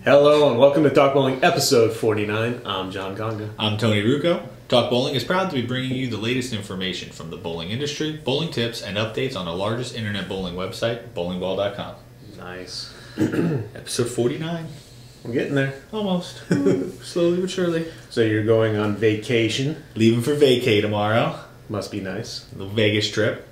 Hello and welcome to Talk Bowling episode 49. I'm John Conga. I'm Tony Rucco. Talk Bowling is proud to be bringing you the latest information from the bowling industry, bowling tips, and updates on the largest internet bowling website, bowlingball.com. Nice. Episode 49. We're getting there. Almost. Slowly but surely. So you're going on vacation. Leaving for vacay tomorrow. Must be nice. The Vegas trip.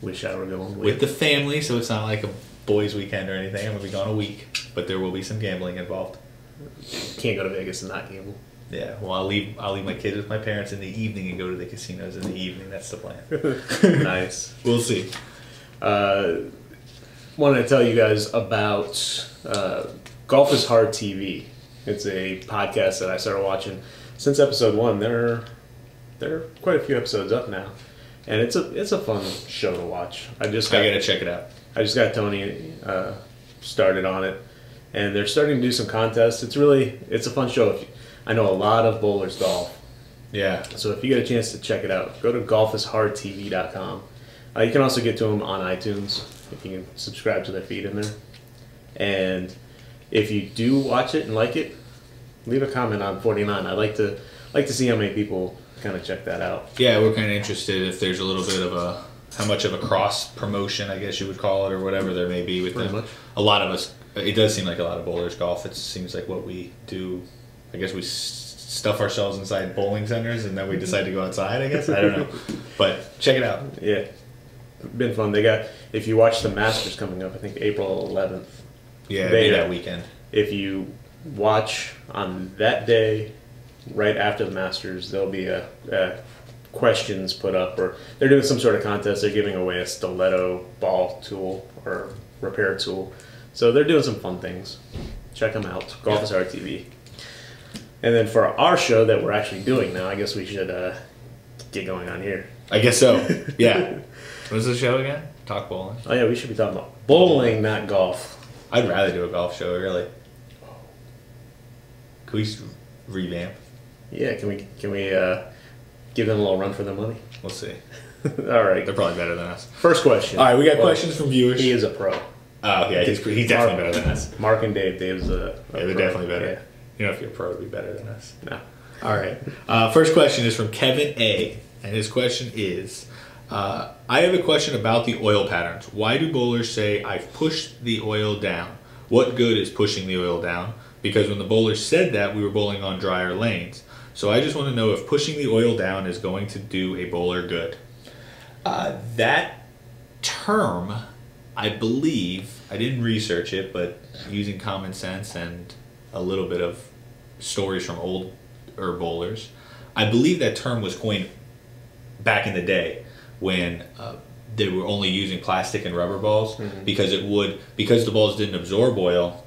Wish I were going with the family, so it's not like a boys' weekend or anything. I'm going to be gone a week, but there will be some gambling involved. Can't go to Vegas and not gamble. Yeah, well, I'll leave my kids with my parents in the evening and go to the casinos in the evening. That's the plan. Nice. We'll see. Wanted to tell you guys about Golf is Hard TV. It's a podcast that I started watching since episode 1. There are quite a few episodes up now, and it's a fun show to watch. I gotta check it out. I just got Tony started on it, and they're starting to do some contests. It's a fun show. I know a lot of bowlers golf. Yeah. So if you get a chance to check it out, go to golfishardtv.com. You can also get to them on iTunes if you can subscribe to their feed in there. And if you do watch it and like it, leave a comment on 49. I'd like to see how many people kind of check that out. Yeah, we're kind of interested if there's a little bit of how much of a cross promotion, I guess you would call it, or whatever there may be with them. Much. A lot of us, it does seem like a lot of bowlers golf. It seems like what we do. I guess we stuff ourselves inside bowling centers and then we decide to go outside, I guess. I don't know. But check it out. Yeah. Been fun. If you watch the Masters coming up, I think April 11th. Yeah, that weekend. If you watch on that day, right after the Masters, there'll be a questions put up, or they're doing some sort of contest. They're giving away a stiletto ball tool or repair tool. So they're doing some fun things. Check them out. Golf is Hard TV. And then for our show that we're actually doing now, I guess we should get going on here. I guess so. Yeah. What's the show again? Talk Bowling. Oh yeah, we should be talking about bowling, not golf. I'd rather do a golf show, really. Can we revamp? Yeah, can we give them a little run for their money? We'll see. All right. They're probably better than us. First question. All right, we got questions from viewers. He is a pro. Oh, yeah, he's definitely better than us. Mark and Dave. Dave's a they're pro. definitely better. Yeah. You know, if you're a pro, it'd be better than us. No. All right. First question is from Kevin A. And his question is, I have a question about the oil patterns. Why do bowlers say, I've pushed the oil down? What good is pushing the oil down? Because when the bowlers said that, we were bowling on drier lanes. So I just want to know if pushing the oil down is going to do a bowler good. That term, I believe, I didn't research it, but using common sense and a little bit of stories from older bowlers, I believe that term was coined back in the day when they were only using plastic and rubber balls, because the balls didn't absorb oil,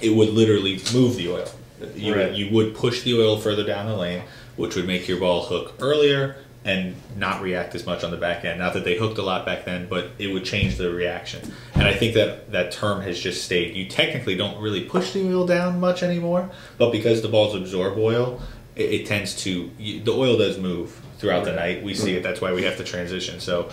it would literally move the oil. You would push the oil further down the lane, which would make your ball hook earlier and not react as much on the back end. Not that they hooked a lot back then, but it would change the reaction. And I think that term has just stayed. You technically don't really push the oil down much anymore, but because the balls absorb oil, it tends to, the oil does move throughout the night. We see it, that's why we have to transition. So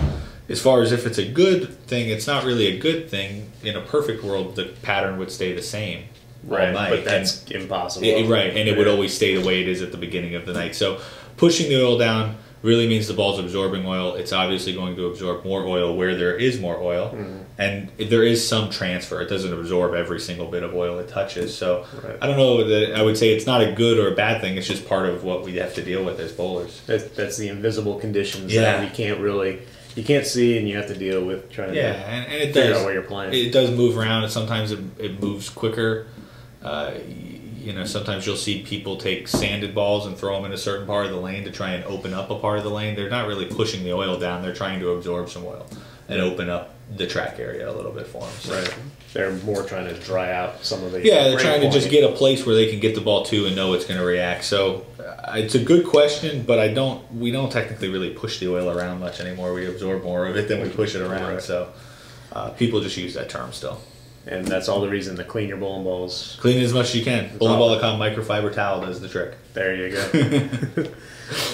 as far as if it's a good thing, it's not really a good thing. In a perfect world, the pattern would stay the same all night. But that's impossible. Right, and it would always stay the way it is at the beginning of the night. So pushing the oil down really means the ball's absorbing oil. It's obviously going to absorb more oil where there is more oil. And there is some transfer. It doesn't absorb every single bit of oil it touches. So I don't know that I would say it's not a good or a bad thing. It's just part of what we have to deal with as bowlers. That's the invisible conditions that you can't see, and you have to deal with trying to and it figure does, out where you're playing. It does move around, and sometimes it moves quicker. Sometimes you'll see people take sanded balls and throw them in a certain part of the lane to try and open up a part of the lane. They're not really pushing the oil down. They're trying to absorb some oil and open up the track area a little bit for them. So. Right. They're more trying to dry out some of the... Yeah, they're trying to just get a place where they can get the ball to and know it's going to react. So it's a good question, but we don't technically really push the oil around much anymore. We absorb more of it than we push it around. Right. So people just use that term still. And that's all the reason to clean your bowling balls. Clean it as much as you can. Bowlingballcom microfiber towel does the trick. There you go.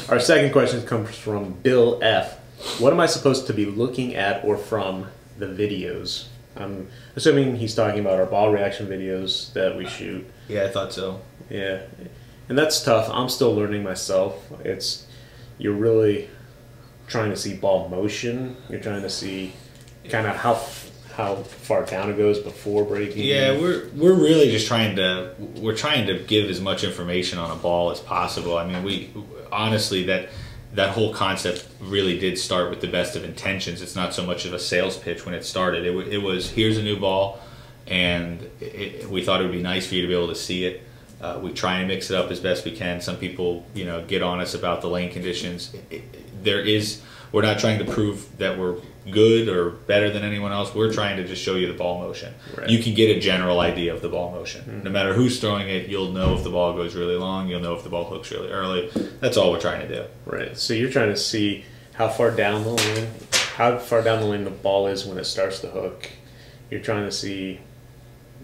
Our second question comes from Bill F. What am I supposed to be looking at or from the videos? I'm assuming he's talking about our ball reaction videos that we shoot. Yeah, I thought so. Yeah, and that's tough. I'm still learning myself. You're really trying to see ball motion. You're trying to see kind of how far down it goes before breaking. Yeah, we're really just trying to give as much information on a ball as possible. I mean, we honestly that whole concept really did start with the best of intentions. It's not so much of a sales pitch when it started. It was, here's a new ball, and we thought it would be nice for you to be able to see it. We try and mix it up as best we can. Some people, get on us about the lane conditions. We're not trying to prove that we're good or better than anyone else. We're trying to just show you the ball motion. Right. You can get a general idea of the ball motion. Mm-hmm. No matter who's throwing it, you'll know if the ball goes really long. You'll know if the ball hooks really early. That's all we're trying to do. Right. So you're trying to see how far down the lane the ball is when it starts to hook. You're trying to see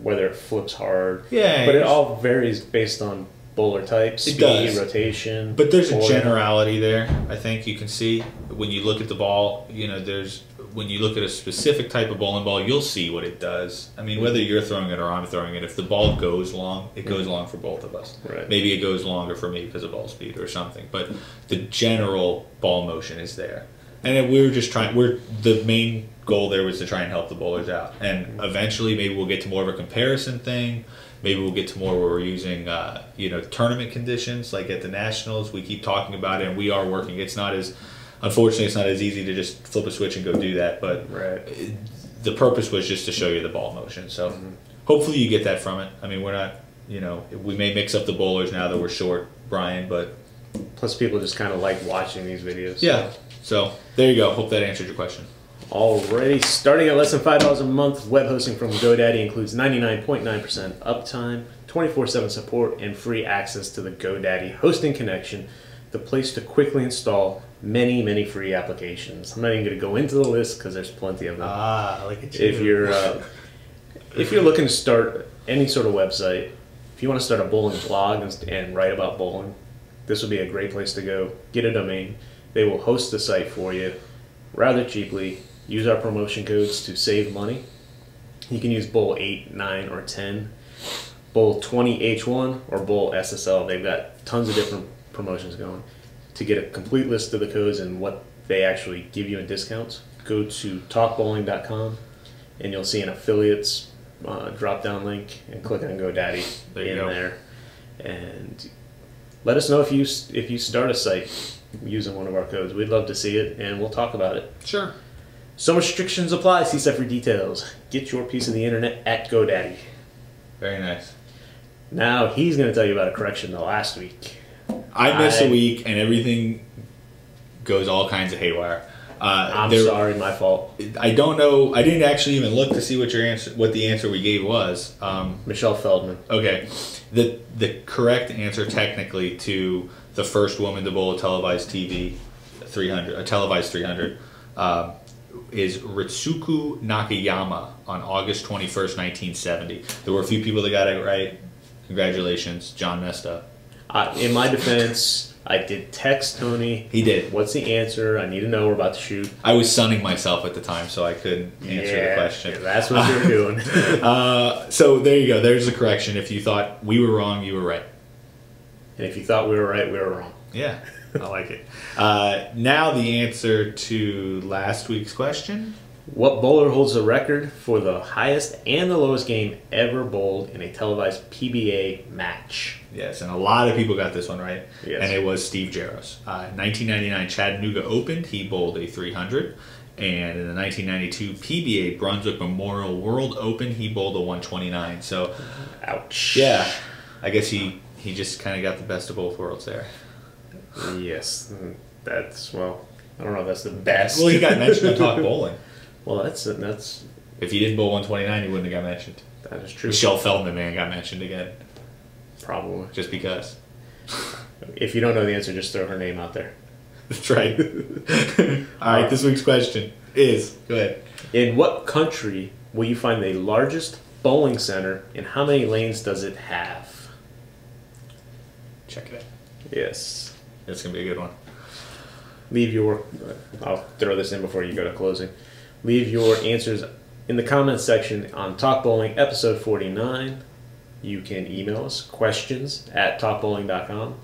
whether it flips hard. Yeah. But it all varies based on bowler type, speed, rotation. But there's a generality there. I think you can see when you look at the ball. When you look at a specific type of bowling ball, you'll see what it does. I mean, whether you're throwing it or I'm throwing it, if the ball goes long, it goes long for both of us. Right. Maybe it goes longer for me because of ball speed or something. But the general ball motion is there, and the main goal there was to try and help the bowlers out. And eventually, maybe we'll get to more of a comparison thing. Maybe we'll get to more where we're using, tournament conditions, like at the Nationals. We keep talking about it, and we are working. Unfortunately, it's not as easy to just flip a switch and go do that. But the purpose was just to show you the ball motion. So hopefully you get that from it. I mean, we're not, we may mix up the bowlers now that we're short, Brian, but... Plus people just kind of like watching these videos. Yeah. So there you go. Hope that answered your question. Alrighty, starting at less than $5 a month, web hosting from GoDaddy includes 99.9% uptime, 24/7 support, and free access to the GoDaddy hosting connection, the place to quickly install many, many free applications. I'm not even going to go into the list because there's plenty of them. Look at you. If you're looking to start any sort of website, if you want to start a bowling blog and write about bowling, this would be a great place to go. Get a domain. They will host the site for you rather cheaply. Use our promotion codes to save money. You can use Bowl 8, 9, or 10, Bowl 20H1, or Bowl SSL. They've got tons of different promotions going. To get a complete list of the codes and what they actually give you in discounts, go to talkbowling.com and you'll see an affiliates drop-down link and click on GoDaddy there. And let us know if you start a site using one of our codes. We'd love to see it, and we'll talk about it. Sure. Some restrictions apply. See site for details. Get your piece of the internet at GoDaddy. Very nice. Now he's going to tell you about a correction to last week. I miss a week, and everything goes all kinds of haywire. I'm sorry, my fault. I don't know. I didn't actually even look to see what the answer we gave was. Michelle Feldman. Okay. The correct answer technically to the first woman to bowl a televised 300, is Ritsuku Nakayama on August 21st, 1970. There were a few people that got it right. Congratulations. John messed up. In my defense, I did text Tony. He did. What's the answer? I need to know. We're about to shoot. I was sunning myself at the time, so I couldn't answer the question. Yeah, that's what you're doing. So there you go. There's the correction. If you thought we were wrong, you were right. And if you thought we were right, we were wrong. Yeah, I like it. Now the answer to last week's question. What bowler holds the record for the highest and the lowest game ever bowled in a televised PBA match? Yes, and a lot of people got this one right. Yes. And it was Steve Jaros. 1999 Chattanooga Open, he bowled a 300. And in the 1992 PBA Brunswick Memorial World Open, he bowled a 129. So, ouch. Yeah, I guess he just kind of got the best of both worlds there. Yes, that's, well, I don't know if that's the best. Well, he got mentioned on Talk Bowling. Well, that's if he didn't bowl 129, he wouldn't have got mentioned. That is true. Michelle Feldman, man, got mentioned again. Probably. Just because. If you don't know the answer, just throw her name out there. That's right. All right, this week's question is, go ahead. In what country will you find the largest bowling center, and how many lanes does it have? Check it out. Yes. That's going to be a good one. Leave your... I'll throw this in before you go to closing. Leave your answers in the comments section on Talk Bowling episode 49. You can email us questions@talkbowling.com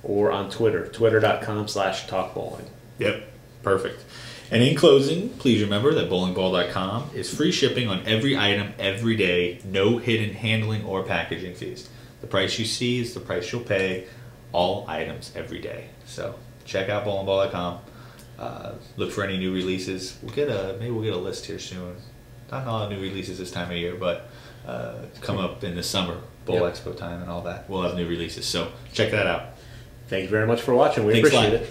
or on Twitter, twitter.com/talkbowling. Yep, perfect. And in closing, please remember that bowlingball.com is free shipping on every item every day, no hidden handling or packaging fees. The price you see is the price you'll pay, all items every day. So check out bowlingball.com. Look for any new releases. Maybe we'll get a list here soon. Not a lot of new releases this time of year, but come up in the summer, Bowl Expo time and all that. We'll have new releases. So check that out. Thank you very much for watching. We Thanks appreciate it.